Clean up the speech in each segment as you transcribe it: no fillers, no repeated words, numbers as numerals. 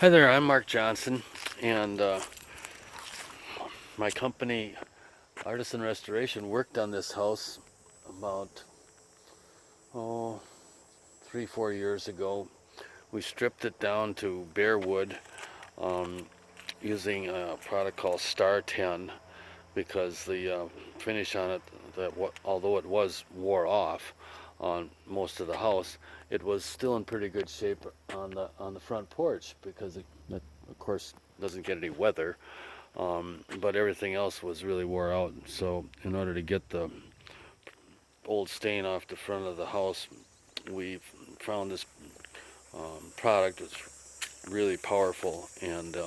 Hi there, I'm Mark Johnson, and my company, Artisan Restoration, worked on this house about, oh, 3, 4 years ago. We stripped it down to bare wood um, using a product called Star 10 because the finish on it, although it was wore off on most of the house, it was still in pretty good shape on the front porch because it, of course, doesn't get any weather. But everything else was really wore out. So in order to get the old stain off the front of the house, we found this product that's really powerful, and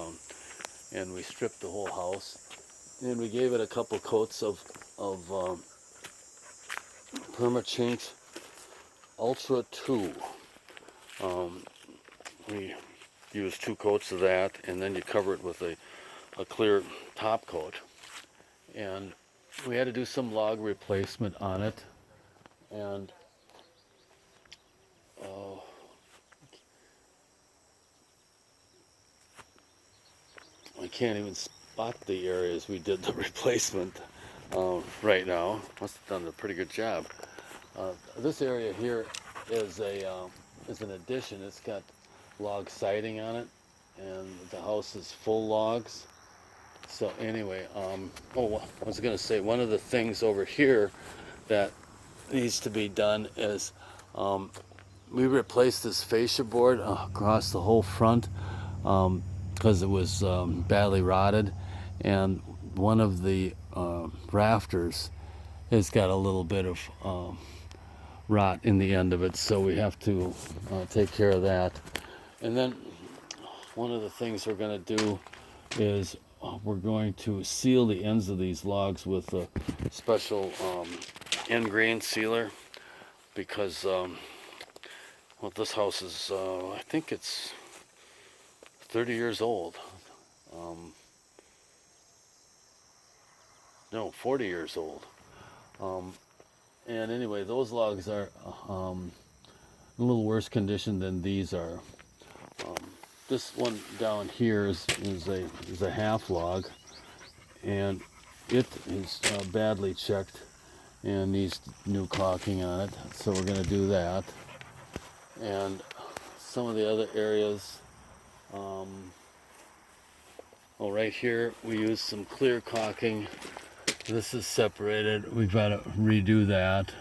we stripped the whole house, and we gave it a couple coats of Permachink Ultra 2. Um, we used 2 coats of that, and then you cover it with a clear top coat, and we had to do some log replacement on it, and uh, I can't even spot the areas we did the replacement right now. Must have done a pretty good job. This area here is an addition. It's got log siding on it, and the house is full logs. So anyway, I was gonna say one of the things over here that needs to be done is we replaced this fascia board across the whole front because it was badly rotted, and one of the rafters has got a little bit of rot in the end of it, so we have to take care of that. And then one of the things we're going to do is we're going to seal the ends of these logs with a special end grain sealer because well, this house is I think it's 30 years old. Um, no, 40 years old. Um, and anyway, those logs are a little worse condition than these are. Um, this one down here is a half log, and it is badly checked and needs new caulking on it. So we're going to do that. And some of the other areas, um, well, right here we use some clear caulking. This is separated. We've got to redo that,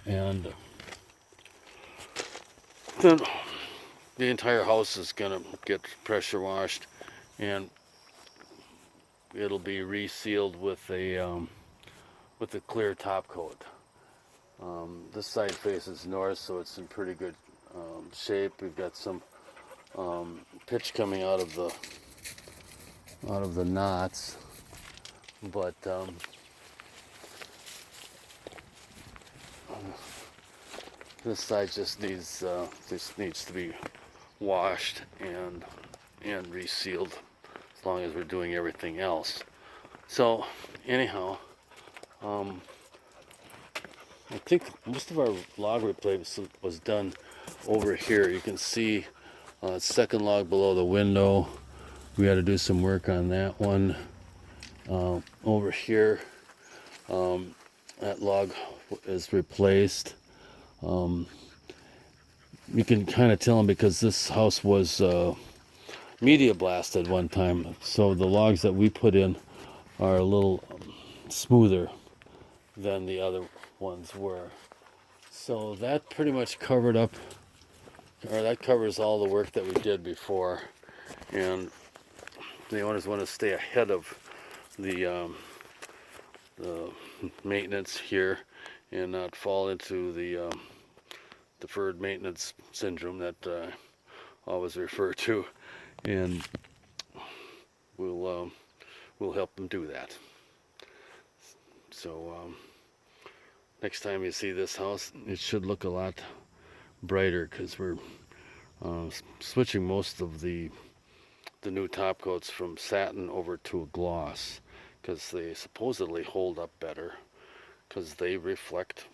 and then the entire house is going to get pressure washed, and it'll be resealed with a clear top coat. This side faces north, so it's in pretty good shape. We've got some pitch coming out of the knots, but this side just needs to be washed and resealed as long as we're doing everything else. So anyhow, I think most of our log replacement was done over here. You can see second log below the window. We had to do some work on that one. Over here, that log is replaced. You can kind of tell them because this house was media blasted one time, so the logs that we put in are a little smoother than the other ones were. So that pretty much covered up, or that covers all the work that we did before. And the owners want to stay ahead of the maintenance here and not fall into the deferred maintenance syndrome that I always refer to. And we'll help them do that. So next time you see this house, it should look a lot brighter because we're switching most of the new top coats from satin over to a gloss because they supposedly hold up better because they reflect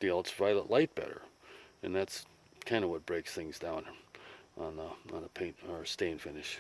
the ultraviolet light better, and that's kind of what breaks things down. on a paint or stain finish.